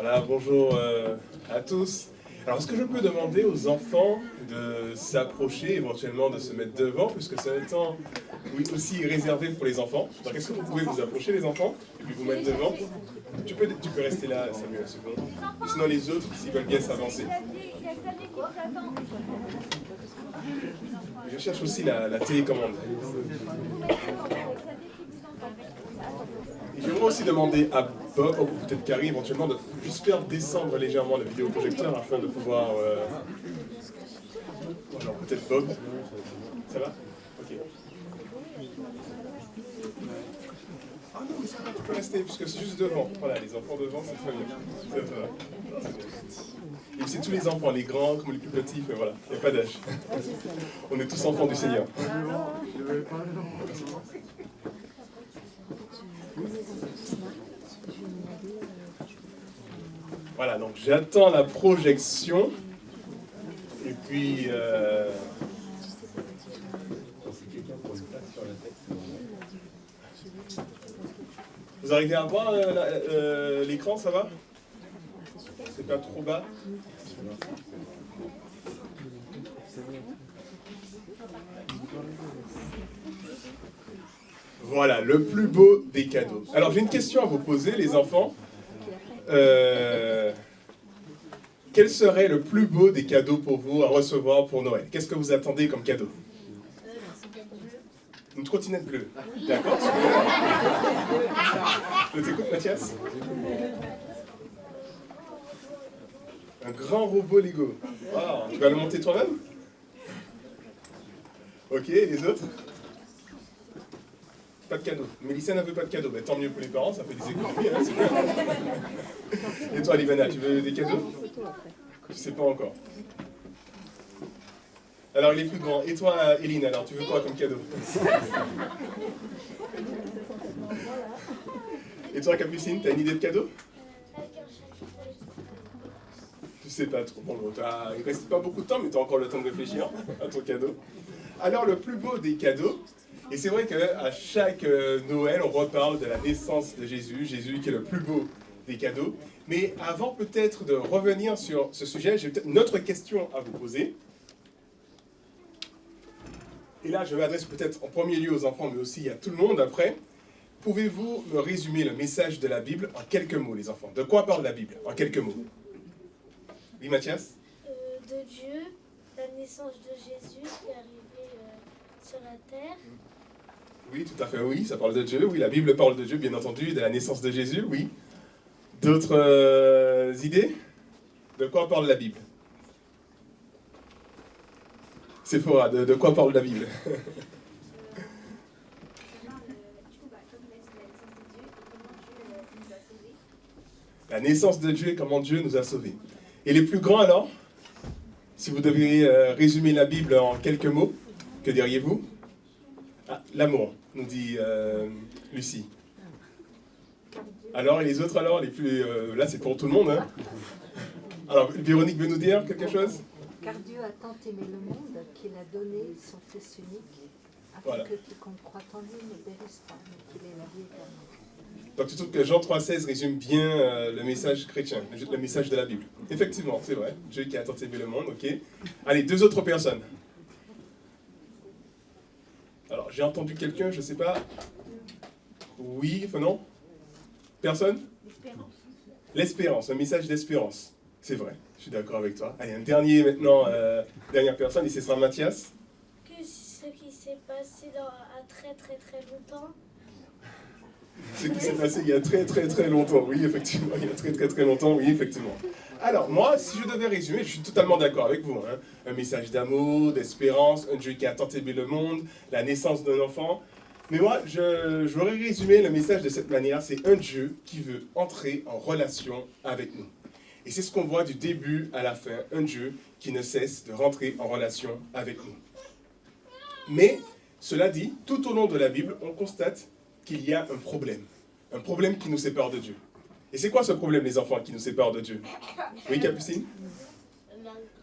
Voilà, bonjour à tous. Alors, est-ce que je peux demander aux enfants de s'approcher, éventuellement de se mettre devant, puisque c'est un temps, oui, aussi réservé pour les enfants. Donc, est-ce que vous pouvez vous approcher, les enfants, et puis vous mettre devant? Tu peux rester là, Samuel, une seconde. Sinon, les autres, s'ils veulent bien s'avancer. Je cherche aussi la télécommande. Et j'aimerais aussi demander à Bob, ou peut-être Carrie éventuellement, de juste faire descendre légèrement le vidéoprojecteur afin de pouvoir... Alors peut-être Bob. Ça va? Ok. Ah non, mais ça va, tu peux rester, puisque c'est juste devant. Voilà, les enfants devant, c'est très bien. Ça va. Et c'est tous les enfants, les grands comme les plus petits, mais voilà, il n'y a pas d'âge. On est tous enfants du Seigneur. Voilà, donc j'attends la projection. Et puis... Vous arrivez à voir l'écran, ça va? C'est pas trop bas? Voilà, le plus beau des cadeaux. Alors j'ai une question à vous poser, les enfants. Quel serait le plus beau des cadeaux pour vous à recevoir pour Noël? Qu'est-ce que vous attendez comme cadeau? Une trottinette bleue. D'accord, super. Je t'écoute, Mathias. Un grand robot Lego. Wow, tu vas le monter toi-même? Ok, et les autres? Pas de cadeau. Mélissa n'a veut pas de cadeau. Ben, tant mieux pour les parents, ça fait des économies. Hein, c'est bien. Et toi, Livana, tu veux des cadeaux? Je sais pas encore. Alors, il est plus grand. Et toi, Eline, alors, tu veux quoi comme cadeau? Et toi, Capucine, t'as une idée de cadeau? Je sais pas trop. Bon, il reste pas beaucoup de temps, mais tu as encore le temps de réfléchir à ton cadeau. Alors, le plus beau des cadeaux, et c'est vrai qu'à chaque Noël, on reparle de la naissance de Jésus, Jésus qui est le plus beau des cadeaux. Mais avant peut-être de revenir sur ce sujet, j'ai peut-être une autre question à vous poser. Et là, je m'adresse peut-être en premier lieu aux enfants, mais aussi à tout le monde après. Pouvez-vous me résumer le message de la Bible en quelques mots, les enfants? De quoi parle la Bible en quelques mots? Oui, Mathias? De Dieu, la naissance de Jésus qui est arrivé sur la terre. Oui, tout à fait, oui, ça parle de Dieu. Oui, la Bible parle de Dieu, bien entendu, de la naissance de Jésus, oui. D'autres idées? De quoi parle la Bible? Séphora, de quoi parle la Bible? La naissance de Dieu et comment Dieu nous a sauvés. Et les plus grands alors? Si vous deviez résumer la Bible en quelques mots, que diriez-vous? Ah, l'amour, nous dit Lucie. Alors, et les autres alors? Les plus, là, c'est pour tout le monde. Hein? Alors, Véronique veut nous dire quelque chose? Car Dieu a tant aimé le monde qu'il a donné son Fils unique, afin voilà. que quiconque croit en lui ne périsse pas, mais qu'il ait la vie éternelle. Donc tu trouves que Jean 3,16 résume bien le message chrétien, le message de la Bible. Effectivement, c'est vrai. Dieu qui a tant aimé le monde, ok. Allez, deux autres personnes. Alors, j'ai entendu quelqu'un, je ne sais pas. Oui, enfin non? Personne? L'espérance, un message d'espérance. C'est vrai, je suis d'accord avec toi. Allez, un dernier maintenant, dernière personne, et ce sera Mathias. Que ce qui s'est passé à très très très longtemps. Ce qui s'est passé il y a très très très longtemps, oui, effectivement, il y a très très très longtemps, oui, effectivement. Alors, moi, si je devais résumer, je suis totalement d'accord avec vous. Hein. Un message d'amour, d'espérance, un Dieu qui a tant aimé le monde, la naissance d'un enfant. Mais moi, je voudrais résumer le message de cette manière, c'est un Dieu qui veut entrer en relation avec nous. Et c'est ce qu'on voit du début à la fin, un Dieu qui ne cesse de rentrer en relation avec nous. Mais, cela dit, tout au long de la Bible, on constate qu'il y a un problème qui nous sépare de Dieu. Et c'est quoi ce problème, les enfants, qui nous sépare de Dieu? Oui, Capucine?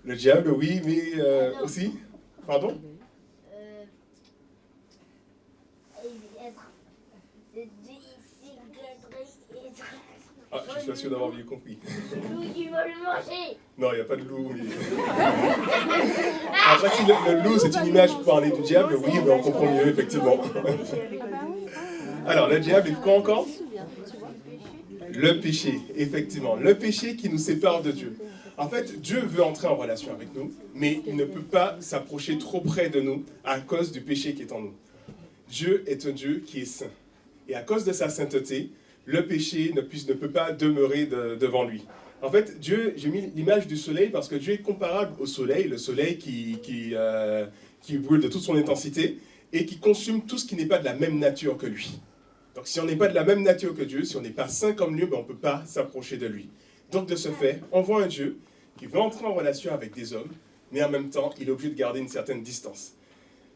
Le diable, oui, mais aussi? Pardon? Ah, je suis pas sûr d'avoir bien compris. Le loup qui va le manger. Non, il n'y a pas de loup. Mais... Après, si le loup, c'est une image pour parler du diable, oui, mais on comprend mieux, effectivement. Alors, le diable, il quoi encore? Le péché, effectivement. Le péché qui nous sépare de Dieu. En fait, Dieu veut entrer en relation avec nous, mais il ne peut pas s'approcher trop près de nous à cause du péché qui est en nous. Dieu est un Dieu qui est saint. Et à cause de sa sainteté, le péché ne peut pas demeurer devant lui. En fait, Dieu, j'ai mis l'image du soleil parce que Dieu est comparable au soleil, le soleil qui brûle de toute son intensité et qui consume tout ce qui n'est pas de la même nature que lui. Donc si on n'est pas de la même nature que Dieu, si on n'est pas saint comme lui, ben, on ne peut pas s'approcher de lui. Donc de ce fait, on voit un Dieu qui veut entrer en relation avec des hommes, mais en même temps, il est obligé de garder une certaine distance.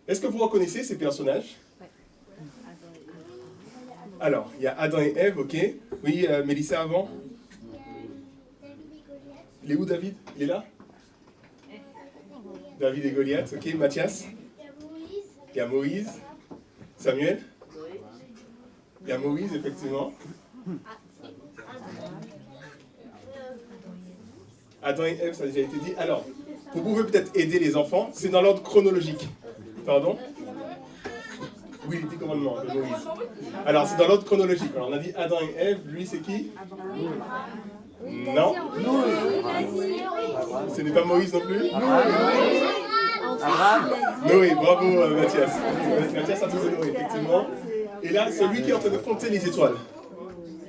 Est-ce que vous reconnaissez ces personnages? Alors, il y a Adam et Ève, ok. Oui, Mélissa avant. Il est où David? Il est là? David et Goliath, ok. Mathias? Il y a Moïse. Samuel? Il y a Moïse, effectivement. Adam et Ève, ça a déjà été dit. Alors, vous pouvez peut-être aider les enfants. C'est dans l'ordre chronologique. Pardon? Oui, les 10 commandements de Moïse. Alors, c'est dans l'ordre chronologique. Alors, on a dit Adam et Ève. Lui, c'est qui? Non. Ce n'est pas Moïse non plus? Noé, bravo Mathias. Mathias a trouvé Noé, effectivement. Et là, celui qui est en train de compter les étoiles.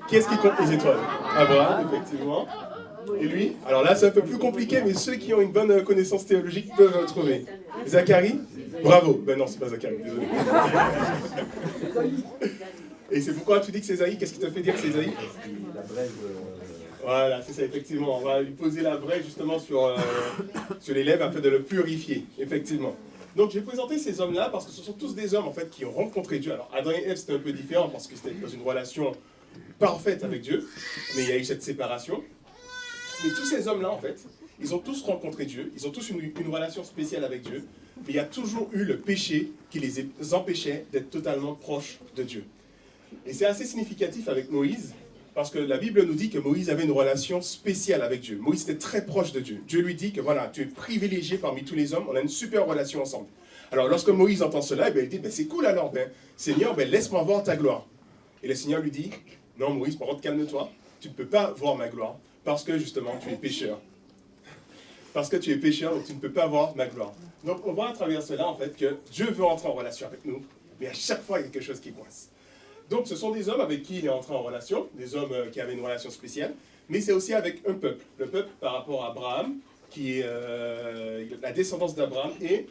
Qui est-ce qui compte les étoiles? Abraham, effectivement. Et lui? Alors là, c'est un peu plus compliqué, mais ceux qui ont une bonne connaissance théologique peuvent le trouver. Zacharie? Bravo. Ben non, c'est pas Zacharie, désolé. Et c'est pourquoi tu dis que c'est Esaïe? Qu'est-ce qui te fait dire que c'est Esaïe? Voilà, c'est ça, effectivement. On va lui poser la brèche justement sur les lèvres afin de le purifier, effectivement. Donc j'ai présenté ces hommes-là parce que ce sont tous des hommes en fait qui ont rencontré Dieu. Alors Adam et Ève c'était un peu différent parce que c'était dans une relation parfaite avec Dieu, mais il y a eu cette séparation. Mais tous ces hommes-là en fait, ils ont tous rencontré Dieu, ils ont tous une relation spéciale avec Dieu, mais il y a toujours eu le péché qui les empêchait d'être totalement proches de Dieu. Et c'est assez significatif avec Moïse, parce que la Bible nous dit que Moïse avait une relation spéciale avec Dieu. Moïse était très proche de Dieu. Dieu lui dit que voilà, tu es privilégié parmi tous les hommes, on a une super relation ensemble. Alors lorsque Moïse entend cela, il dit, c'est cool alors, Seigneur, laisse-moi voir ta gloire. Et le Seigneur lui dit, non Moïse, par contre, calme-toi, tu ne peux pas voir ma gloire, parce que justement, tu es pécheur. Parce que tu es pécheur, donc tu ne peux pas voir ma gloire. Donc on voit à travers cela, en fait, que Dieu veut entrer en relation avec nous, mais à chaque fois, il y a quelque chose qui coince. Donc ce sont des hommes avec qui il est entré en relation, des hommes qui avaient une relation spéciale, mais c'est aussi avec un peuple. Le peuple par rapport à Abraham, qui est la descendance d'Abraham, et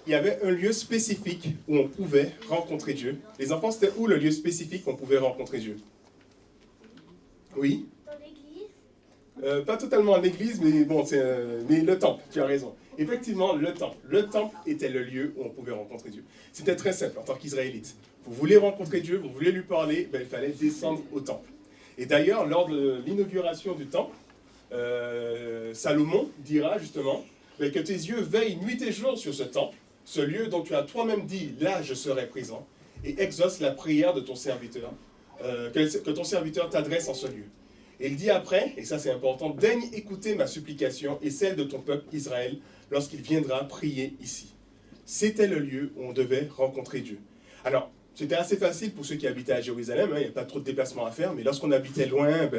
il y avait un lieu spécifique où on pouvait rencontrer Dieu. Les enfants, c'était où le lieu spécifique où on pouvait rencontrer Dieu? Oui? Dans l'église? Pas totalement à l'église, mais bon, mais le temple, tu as raison. Effectivement, le temple. Le temple était le lieu où on pouvait rencontrer Dieu. C'était très simple en tant qu'Israélite. Vous voulez rencontrer Dieu, vous voulez lui parler, il fallait descendre au temple. Et d'ailleurs, lors de l'inauguration du temple, Salomon dira justement que tes yeux veillent nuit et jour sur ce temple, ce lieu dont tu as toi-même dit, là je serai présent, et exauce la prière de ton serviteur, que ton serviteur t'adresse en ce lieu. Et il dit après, et ça c'est important, daigne écouter ma supplication et celle de ton peuple Israël lorsqu'il viendra prier ici. C'était le lieu où on devait rencontrer Dieu. Alors, c'était assez facile pour ceux qui habitaient à Jérusalem, il n'y a pas trop de déplacements à faire, mais lorsqu'on habitait loin,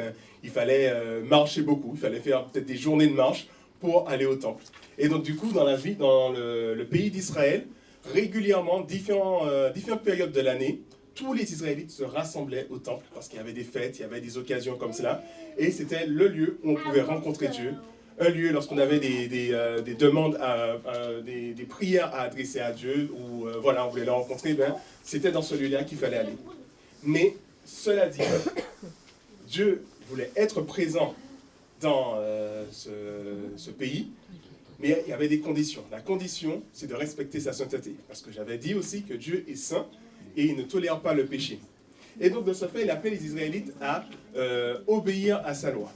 il fallait marcher beaucoup, il fallait faire peut-être des journées de marche pour aller au temple. Et donc du coup, dans le pays d'Israël, régulièrement, différentes périodes de l'année, tous les Israélites se rassemblaient au temple parce qu'il y avait des fêtes, il y avait des occasions comme cela, et c'était le lieu où on pouvait rencontrer Dieu. Un lieu lorsqu'on avait des demandes, des prières à adresser à Dieu, ou voilà, on voulait le rencontrer, c'était dans ce lieu-là qu'il fallait aller. Mais, cela dit, Dieu voulait être présent dans ce pays, mais il y avait des conditions. La condition, c'est de respecter sa sainteté. Parce que j'avais dit aussi que Dieu est saint et il ne tolère pas le péché. Et donc, de ce fait, il appelait les Israélites à obéir à sa loi.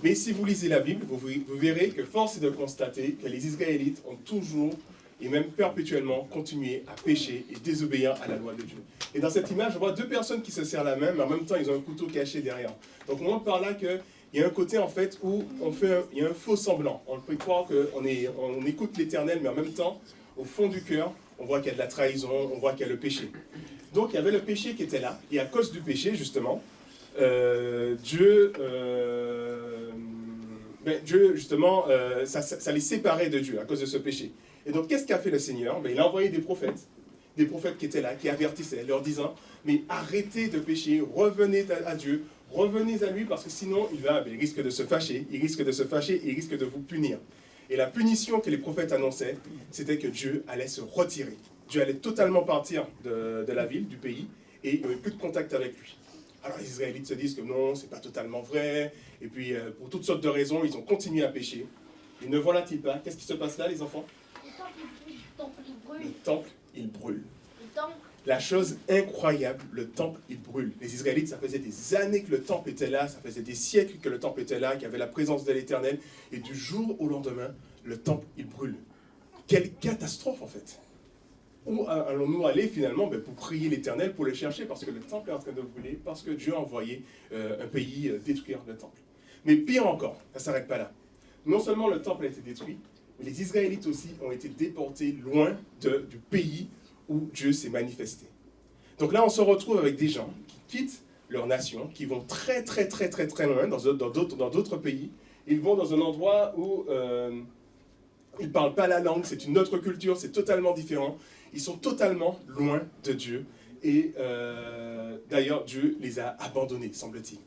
Mais si vous lisez la Bible, vous verrez que force est de constater que les Israélites ont toujours et même perpétuellement continuer à pécher et désobéir à la loi de Dieu. Et dans cette image, je vois deux personnes qui se serrent la main, mais en même temps, ils ont un couteau caché derrière. Donc, on montre par là qu'il y a un côté, en fait, où il y a un faux semblant. On peut croire qu'on écoute l'Éternel, mais en même temps, au fond du cœur, on voit qu'il y a de la trahison, on voit qu'il y a le péché. Donc, il y avait le péché qui était là, et à cause du péché, justement, Dieu, justement, ça les séparait de Dieu à cause de ce péché. Et donc, qu'est-ce qu'a fait le Seigneur? Il a envoyé des prophètes qui étaient là, qui avertissaient, leur disant, mais arrêtez de pécher, revenez à Dieu, revenez à lui, parce que sinon, il risque de se fâcher, il risque de vous punir. Et la punition que les prophètes annonçaient, c'était que Dieu allait se retirer. Dieu allait totalement partir de la ville, du pays, et il n'y aurait plus de contact avec lui. Alors les Israélites se disent que non, c'est pas totalement vrai, et puis pour toutes sortes de raisons, ils ont continué à pécher. Et ne voilà-t-il pas? Qu'est-ce qui se passe là, les enfants? Le temple, il brûle. Le temple, il brûle. Le temple. La chose incroyable, le temple, il brûle. Les Israélites, ça faisait des années que le temple était là, ça faisait des siècles que le temple était là, qu'il y avait la présence de l'Éternel, et du jour au lendemain, le temple, il brûle. Quelle catastrophe, en fait! Où allons-nous aller, finalement, pour prier l'Éternel, pour le chercher, parce que le temple est en train de brûler, parce que Dieu a envoyé un pays détruire le temple. Mais pire encore, ça ne s'arrête pas là. Non seulement le temple a été détruit, mais les Israélites aussi ont été déportés loin du pays où Dieu s'est manifesté. Donc là, on se retrouve avec des gens qui quittent leur nation, qui vont très très très très très loin, dans d'autres pays. Ils vont dans un endroit où ils ne parlent pas la langue, c'est une autre culture, c'est totalement différent. Ils sont totalement loin de Dieu. Et d'ailleurs, Dieu les a abandonnés, semble-t-il.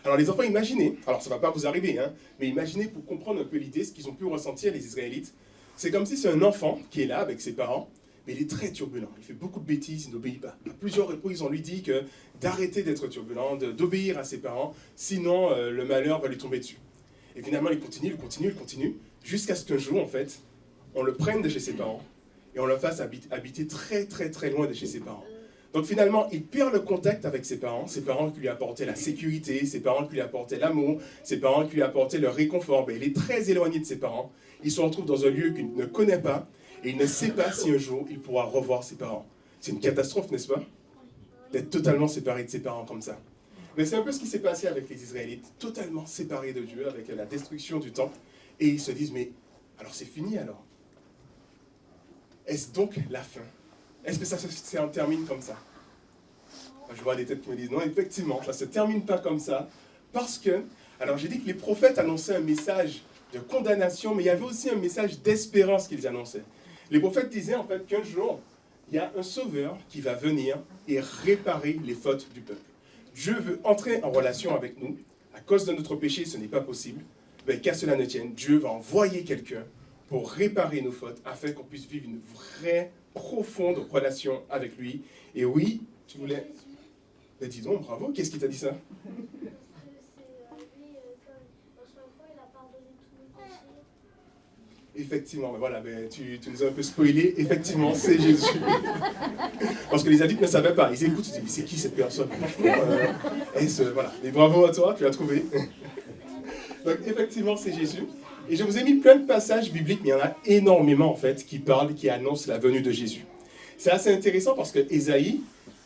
Alors les enfants, imaginez, alors ça ne va pas vous arriver, hein, mais imaginez pour comprendre un peu l'idée, ce qu'ils ont pu ressentir, les Israélites. C'est comme si c'est un enfant qui est là avec ses parents, mais il est très turbulent. Il fait beaucoup de bêtises, il n'obéit pas. À plusieurs reprises, on lui dit d'arrêter d'être turbulent, d'obéir à ses parents, sinon le malheur va lui tomber dessus. Et finalement, il continue, jusqu'à ce qu'un jour, en fait, on le prenne de chez ses parents et on le fasse habiter très très très loin de chez ses parents. Donc finalement, il perd le contact avec ses parents qui lui apportaient la sécurité, ses parents qui lui apportaient l'amour, ses parents qui lui apportaient le réconfort. Il est très éloigné de ses parents. Il se retrouve dans un lieu qu'il ne connaît pas et il ne sait pas si un jour il pourra revoir ses parents. C'est une catastrophe, n'est-ce pas? D'être totalement séparé de ses parents comme ça. Mais c'est un peu ce qui s'est passé avec les Israélites, totalement séparés de Dieu avec la destruction du temple. Et ils se disent, mais alors c'est fini alors? Est-ce donc la fin? Est-ce que ça se termine comme ça? Je vois des têtes qui me disent, non, effectivement, ça ne se termine pas comme ça. Parce que, alors j'ai dit que les prophètes annonçaient un message de condamnation, mais il y avait aussi un message d'espérance qu'ils annonçaient. Les prophètes disaient en fait qu'un jour, il y a un sauveur qui va venir et réparer les fautes du peuple. Dieu veut entrer en relation avec nous. À cause de notre péché, ce n'est pas possible. Mais qu'à cela ne tienne, Dieu va envoyer quelqu'un pour réparer nos fautes, afin qu'on puisse vivre une vraie, profonde relation avec lui. Et oui, tu voulais... Ben dis donc, bravo, qu'est-ce qui t'a dit ça? Parce que c'est arrivé quand son enfant, il a pardonné tous mes péchés. Effectivement, ben voilà, tu nous as un peu spoilé. Effectivement, c'est Jésus. Parce que les adultes ne savaient pas. Ils écoutent, ils disent, mais c'est qui cette personne? Voilà. Et bravo à toi, tu l'as trouvé. Donc effectivement, c'est Jésus. Et je vous ai mis plein de passages bibliques, mais il y en a énormément en fait, qui annoncent la venue de Jésus. C'est assez intéressant parce que Ésaïe,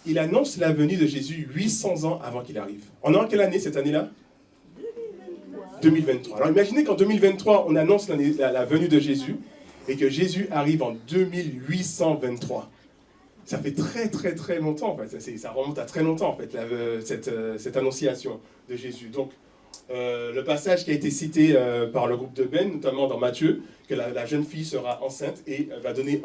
il annonce la venue de Jésus 800 ans avant qu'il arrive. On est en quelle année cette année-là? 2023. Alors imaginez qu'en 2023, on annonce la venue de Jésus et que Jésus arrive en 2823. Ça fait très très très longtemps en fait, ça remonte à très longtemps en fait, cette annonciation de Jésus. Donc le passage qui a été cité par le groupe de Ben, notamment dans Matthieu, que la jeune fille sera enceinte et va donner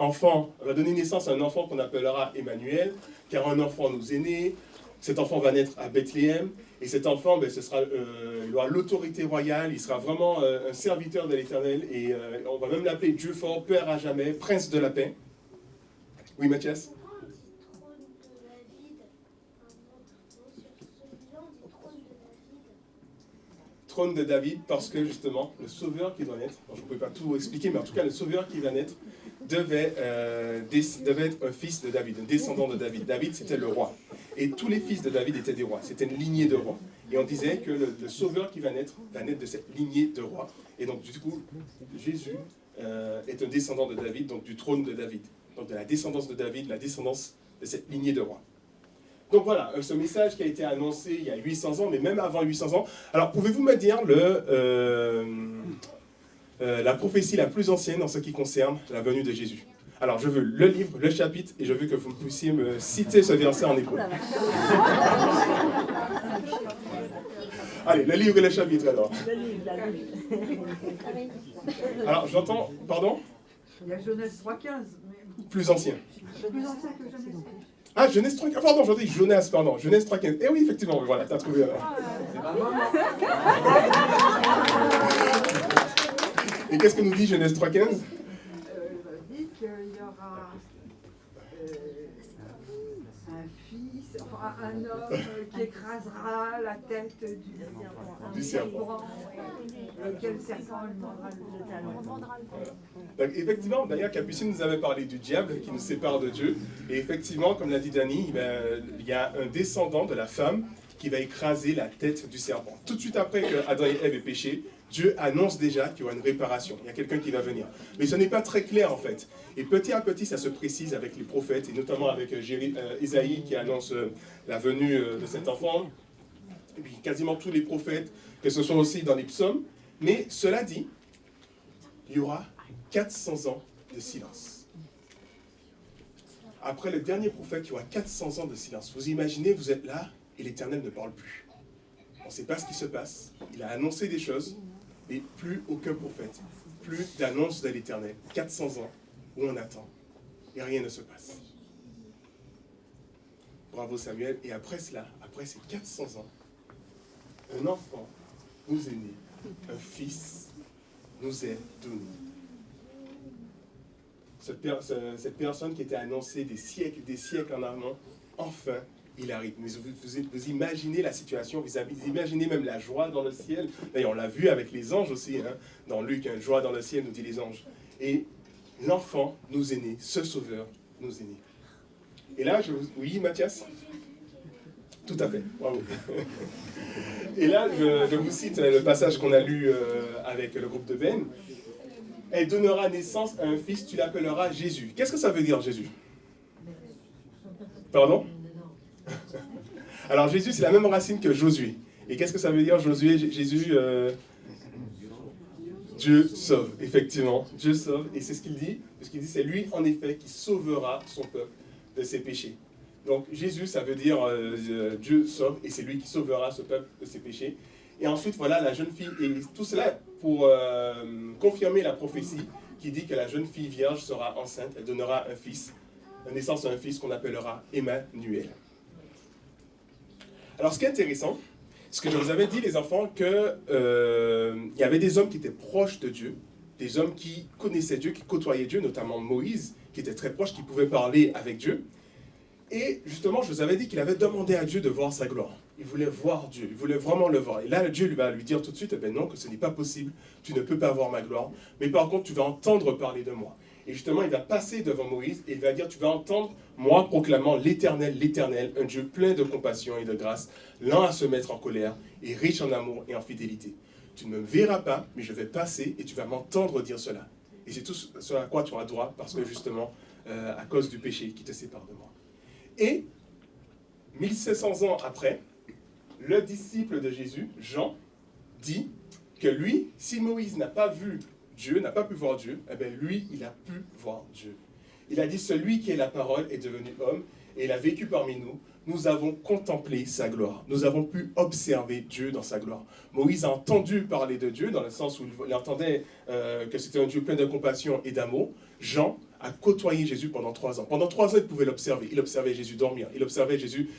naissance à un enfant qu'on appellera Emmanuel, car un enfant nous est né. Cet enfant va naître à Bethléem, et cet enfant, il aura l'autorité royale, il sera vraiment un serviteur de l'Éternel, et on va même l'appeler Dieu fort, Père à jamais, Prince de la paix. Oui, Mathias? Pourquoi on dit trône de David? Sur celui-là, on dit trône de David. Trône de David, parce que justement, le sauveur qui doit naître, je ne peux pas tout expliquer, mais en tout cas, le sauveur qui va naître devait être un fils de David, un descendant de David. David, c'était le roi. Et tous les fils de David étaient des rois. C'était une lignée de rois. Et on disait que le sauveur qui va naître de cette lignée de rois. Et donc, du coup, Jésus est un descendant de David, donc du trône de David. Donc, de la descendance de David, la descendance de cette lignée de rois. Donc voilà, ce message qui a été annoncé il y a 800 ans, mais même avant 800 ans. Alors, pouvez-vous me dire la prophétie la plus ancienne en ce qui concerne la venue de Jésus? Alors, je veux le livre, le chapitre, et je veux que vous puissiez me citer ce verset en hébreu. Allez, le livre et le chapitre, alors. Alors, j'entends... Pardon? Il y a Genèse 3,15. Plus ancien. Plus ancien que Genèse. Ah, Genèse 3,15. Pardon, j'entends Jonas, pardon. Genèse 3,15. Eh oui, effectivement, voilà, t'as trouvé alors. Et qu'est-ce que nous dit Genèse 3,15? Dit qu'il y aura un fils, enfin un homme qui écrasera la tête du serpent. Lequel serpent lui mordra le talon. Donc, effectivement, d'ailleurs, Capucine nous avait parlé du diable qui nous sépare de Dieu. Et effectivement, comme l'a dit Dany, il y a un descendant de la femme qui va écraser la tête du serpent. Tout de suite après que Adam et Ève aient péché, Dieu annonce déjà qu'il y aura une réparation. Il y a quelqu'un qui va venir. Mais ce n'est pas très clair en fait. Et petit à petit, ça se précise avec les prophètes, et notamment avec Ésaïe qui annonce la venue de cet enfant. Et puis quasiment tous les prophètes, que ce soit aussi dans les psaumes. Mais cela dit, il y aura 400 ans de silence. Après le dernier prophète, il y aura 400 ans de silence. Vous imaginez, vous êtes là et l'Éternel ne parle plus. On ne sait pas ce qui se passe. Il a annoncé des choses, mais plus aucun prophète, plus d'annonce de l'Éternel. 400 ans où on attend et rien ne se passe. Bravo Samuel. Et après cela, après ces 400 ans, un enfant nous est né, un fils nous est donné. Cette personne qui était annoncée des siècles en amont, enfin, il arrive. Mais vous imaginez la situation, vous imaginez même la joie dans le ciel. D'ailleurs, on l'a vu avec les anges aussi, hein, dans Luc, hein, joie dans le ciel, nous dit les anges. Et l'enfant nous est né, ce sauveur nous est né. Et là, oui, Mathias? Tout à fait, bravo. Et là, je vous cite le passage qu'on a lu avec le groupe de Ben. Elle donnera naissance à un fils, tu l'appelleras Jésus. Qu'est-ce que ça veut dire, Jésus? Pardon? Alors, Jésus, c'est la même racine que Josué. Et qu'est-ce que ça veut dire, Josué? Jésus, Dieu sauve, effectivement. Dieu sauve. Et c'est ce qu'il dit. Ce qu'il dit, c'est lui, en effet, qui sauvera son peuple de ses péchés. Donc, Jésus, ça veut dire Dieu sauve, et c'est lui qui sauvera ce peuple de ses péchés. Et ensuite, voilà, la jeune fille, et tout cela pour confirmer la prophétie qui dit que la jeune fille vierge sera enceinte, elle donnera un fils, naissance à un fils qu'on appellera Emmanuel. Alors, ce qui est intéressant, c'est que je vous avais dit, les enfants, qu'il y avait des hommes qui étaient proches de Dieu, des hommes qui connaissaient Dieu, qui côtoyaient Dieu, notamment Moïse, qui était très proche, qui pouvait parler avec Dieu. Et justement, je vous avais dit qu'il avait demandé à Dieu de voir sa gloire. Il voulait voir Dieu, il voulait vraiment le voir. Et là, Dieu va lui dire tout de suite, eh bien non, que ce n'est pas possible, tu ne peux pas voir ma gloire, mais par contre, tu vas entendre parler de moi. Et justement, il va passer devant Moïse et il va dire, tu vas entendre moi proclamant l'Éternel, un Dieu plein de compassion et de grâce, lent à se mettre en colère et riche en amour et en fidélité. Tu ne me verras pas, mais je vais passer et tu vas m'entendre dire cela. Et c'est tout ce à quoi tu auras droit, parce que justement, à cause du péché qui te sépare de moi. Et 1700 ans après, le disciple de Jésus, Jean, dit que lui, si Moïse n'a pas vu Dieu, n'a pas pu voir Dieu, eh bien lui, il a pu voir Dieu. Il a dit, celui qui est la parole est devenu homme, et il a vécu parmi nous. Nous avons contemplé sa gloire. Nous avons pu observer Dieu dans sa gloire. Moïse a entendu parler de Dieu, dans le sens où il entendait que c'était un Dieu plein de compassion et d'amour. Jean a côtoyé Jésus pendant 3 ans. Pendant 3 ans, il pouvait l'observer. Il observait Jésus dormir. Il observait Jésus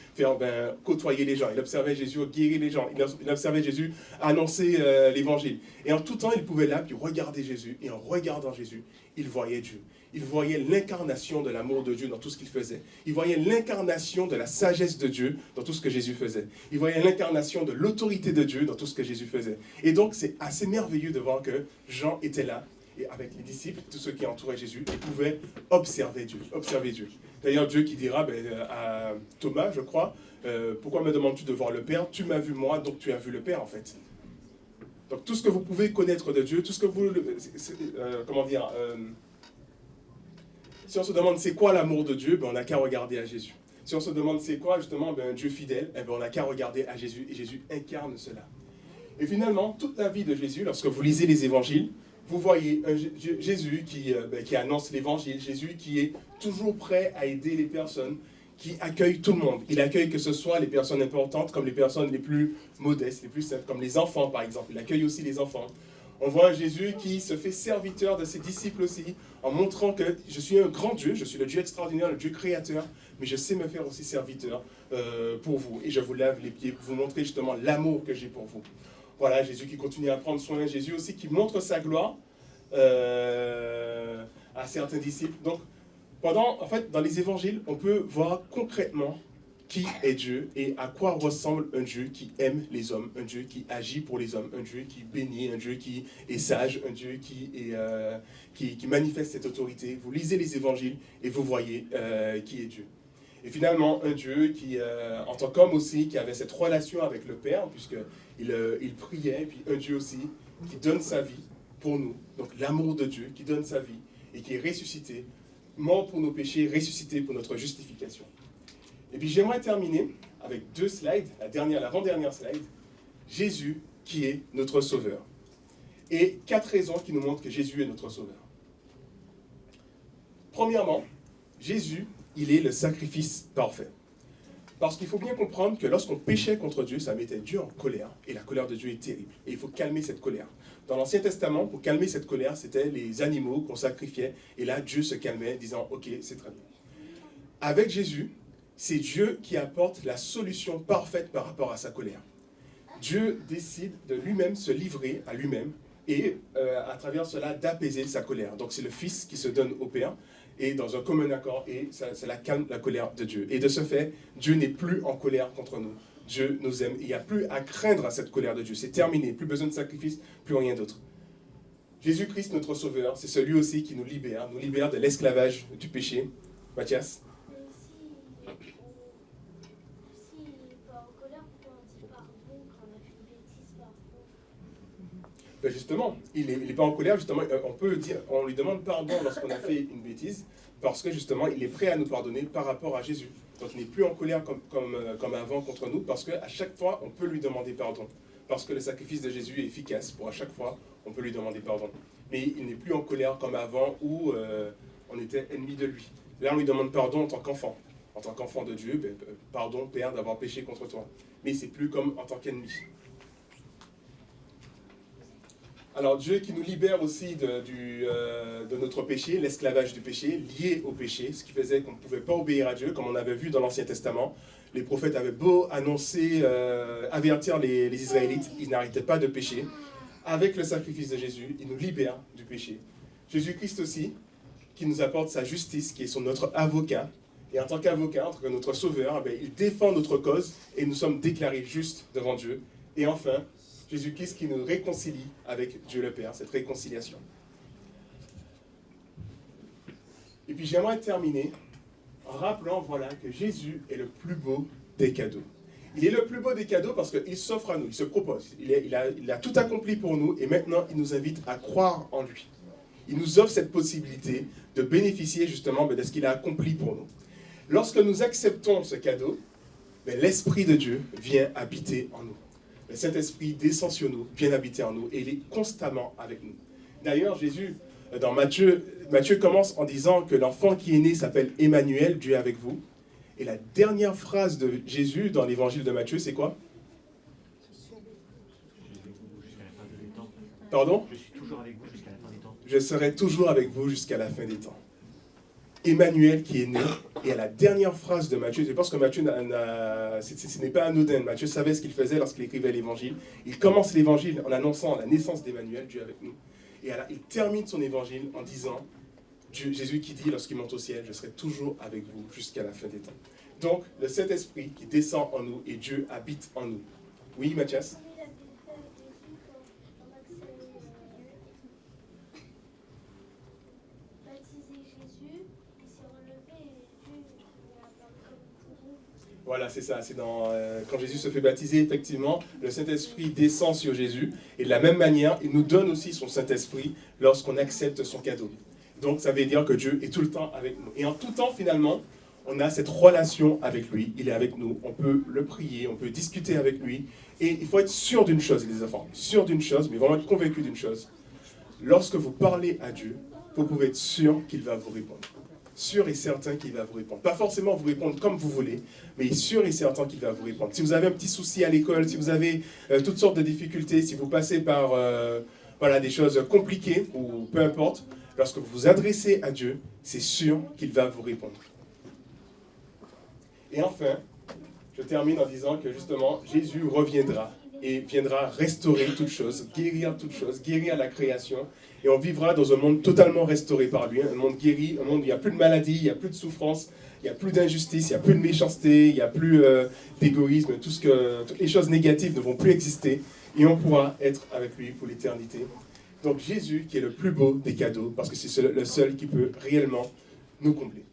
côtoyer les gens. Il observait Jésus guérir les gens. Il observait Jésus annoncer l'évangile. Et en tout temps, il pouvait là, puis regarder Jésus. Et en regardant Jésus, il voyait Dieu. Il voyait l'incarnation de l'amour de Dieu dans tout ce qu'il faisait. Il voyait l'incarnation de la sagesse de Dieu dans tout ce que Jésus faisait. Il voyait l'incarnation de l'autorité de Dieu dans tout ce que Jésus faisait. Et donc, c'est assez merveilleux de voir que Jean était là. et avec les disciples, tous ceux qui entouraient Jésus, ils pouvaient observer Dieu. Observer Dieu. D'ailleurs, Dieu qui dira à Thomas, je crois, pourquoi me demandes-tu de voir le Père? Tu m'as vu moi, donc tu as vu le Père en fait. Donc tout ce que vous pouvez connaître de Dieu, tout ce que vous... si on se demande c'est quoi l'amour de Dieu, on n'a qu'à regarder à Jésus. Si on se demande c'est quoi justement un Dieu fidèle, on n'a qu'à regarder à Jésus, et Jésus incarne cela. Et finalement, toute la vie de Jésus, lorsque vous lisez les évangiles, vous voyez un Jésus qui annonce l'évangile, Jésus qui est toujours prêt à aider les personnes, qui accueille tout le monde. Il accueille que ce soit les personnes importantes comme les personnes les plus modestes, les plus simples, comme les enfants par exemple. Il accueille aussi les enfants. On voit un Jésus qui se fait serviteur de ses disciples aussi, en montrant que je suis un grand Dieu, je suis le Dieu extraordinaire, le Dieu créateur, mais je sais me faire aussi serviteur pour vous. Et je vous lave les pieds pour vous montrer justement l'amour que j'ai pour vous. Voilà, Jésus qui continue à prendre soin, Jésus aussi qui montre sa gloire à certains disciples. Donc, dans les évangiles, on peut voir concrètement qui est Dieu et à quoi ressemble un Dieu qui aime les hommes, un Dieu qui agit pour les hommes, un Dieu qui bénit, un Dieu qui est sage, un Dieu qui manifeste cette autorité. Vous lisez les évangiles et vous voyez qui est Dieu. Et finalement, un Dieu qui, en tant qu'homme aussi, qui avait cette relation avec le Père, puisqu'il priait, et puis un Dieu aussi qui donne sa vie pour nous. Donc l'amour de Dieu qui donne sa vie et qui est ressuscité, mort pour nos péchés, ressuscité pour notre justification. Et puis j'aimerais terminer avec 2 slides, l'avant-dernière slide, Jésus qui est notre Sauveur. Et 4 raisons qui nous montrent que Jésus est notre Sauveur. Premièrement, Jésus, il est le sacrifice parfait. Parce qu'il faut bien comprendre que lorsqu'on péchait contre Dieu, ça mettait Dieu en colère, et la colère de Dieu est terrible. Et il faut calmer cette colère. Dans l'Ancien Testament, pour calmer cette colère, c'était les animaux qu'on sacrifiait, et là, Dieu se calmait, disant « Ok, c'est très bien ». Avec Jésus, c'est Dieu qui apporte la solution parfaite par rapport à sa colère. Dieu décide de lui-même se livrer à lui-même et à travers cela d'apaiser sa colère. Donc c'est le Fils qui se donne au Père et dans un commun accord et cela calme la colère de Dieu. Et de ce fait, Dieu n'est plus en colère contre nous. Dieu nous aime. Il n'y a plus à craindre à cette colère de Dieu. C'est terminé. Plus besoin de sacrifice, plus rien d'autre. Jésus-Christ, notre Sauveur, c'est celui aussi qui nous libère de l'esclavage du péché. Mathias? Ben justement, il n'est pas en colère, justement, on lui demande pardon lorsqu'on a fait une bêtise, parce que justement, il est prêt à nous pardonner par rapport à Jésus. Donc il n'est plus en colère comme avant contre nous, parce qu'à chaque fois, on peut lui demander pardon. Parce que le sacrifice de Jésus est efficace, pour à chaque fois, on peut lui demander pardon. Mais il n'est plus en colère comme avant, où on était ennemi de lui. Là, on lui demande pardon en tant qu'enfant. En tant qu'enfant de Dieu, ben, pardon, Père, d'avoir péché contre toi. Mais c'est plus comme en tant qu'ennemi. Alors Dieu qui nous libère aussi de notre péché, l'esclavage du péché, lié au péché, ce qui faisait qu'on ne pouvait pas obéir à Dieu, comme on avait vu dans l'Ancien Testament. Les prophètes avaient beau annoncer, avertir les Israélites, ils n'arrêtaient pas de pécher. Avec le sacrifice de Jésus, il nous libère du péché. Jésus-Christ aussi, qui nous apporte sa justice, qui est notre avocat. Et en tant qu'avocat, en tant que notre sauveur, il défend notre cause et nous sommes déclarés justes devant Dieu. Et enfin, Jésus-Christ qui nous réconcilie avec Dieu le Père, cette réconciliation. Et puis j'aimerais terminer en rappelant que Jésus est le plus beau des cadeaux. Il est le plus beau des cadeaux parce qu'il s'offre à nous, il se propose. Il a tout accompli pour nous et maintenant il nous invite à croire en lui. Il nous offre cette possibilité de bénéficier justement de ce qu'il a accompli pour nous. Lorsque nous acceptons ce cadeau, l'Esprit de Dieu vient habiter en nous. Le Saint-Esprit descend sur nous, vient habiter en nous, et il est constamment avec nous. D'ailleurs, Jésus, dans Matthieu commence en disant que l'enfant qui est né s'appelle Emmanuel, Dieu est avec vous. Et la dernière phrase de Jésus dans l'évangile de Matthieu, c'est quoi? Pardon? Je suis toujours avec vous jusqu'à la fin des temps. Je serai toujours avec vous jusqu'à la fin des temps. Emmanuel qui est né, et à la dernière phrase de Matthieu, je pense que Matthieu, ce n'est pas anodin, Matthieu savait ce qu'il faisait lorsqu'il écrivait l'évangile. Il commence l'évangile en annonçant la naissance d'Emmanuel, Dieu avec nous. Et il termine son évangile en disant, Jésus qui dit lorsqu'il monte au ciel, je serai toujours avec vous jusqu'à la fin des temps. Donc, le Saint-Esprit qui descend en nous et Dieu habite en nous. Oui, Mathias? Voilà, c'est ça. C'est quand Jésus se fait baptiser, effectivement, le Saint-Esprit descend sur Jésus. Et de la même manière, il nous donne aussi son Saint-Esprit lorsqu'on accepte son cadeau. Donc, ça veut dire que Dieu est tout le temps avec nous. Et en tout temps, finalement, on a cette relation avec lui. Il est avec nous. On peut le prier, on peut discuter avec lui. Et il faut être sûr d'une chose, les enfants. Sûr d'une chose, mais vraiment être convaincu d'une chose. Lorsque vous parlez à Dieu, vous pouvez être sûr qu'il va vous répondre. Sûr et certain qu'il va vous répondre. Pas forcément vous répondre comme vous voulez, mais sûr et certain qu'il va vous répondre. Si vous avez un petit souci à l'école, si vous avez toutes sortes de difficultés, si vous passez par des choses compliquées, ou peu importe, lorsque vous vous adressez à Dieu, c'est sûr qu'il va vous répondre. Et enfin, je termine en disant que justement, Jésus reviendra et viendra restaurer toutes choses, guérir la création. Et on vivra dans un monde totalement restauré par lui, un monde guéri, un monde où il n'y a plus de maladie, il n'y a plus de souffrance, il n'y a plus d'injustice, il n'y a plus de méchanceté, il n'y a plus d'égoïsme, toutes les choses négatives ne vont plus exister et on pourra être avec lui pour l'éternité. Donc Jésus qui est le plus beau des cadeaux, parce que c'est le seul qui peut réellement nous combler.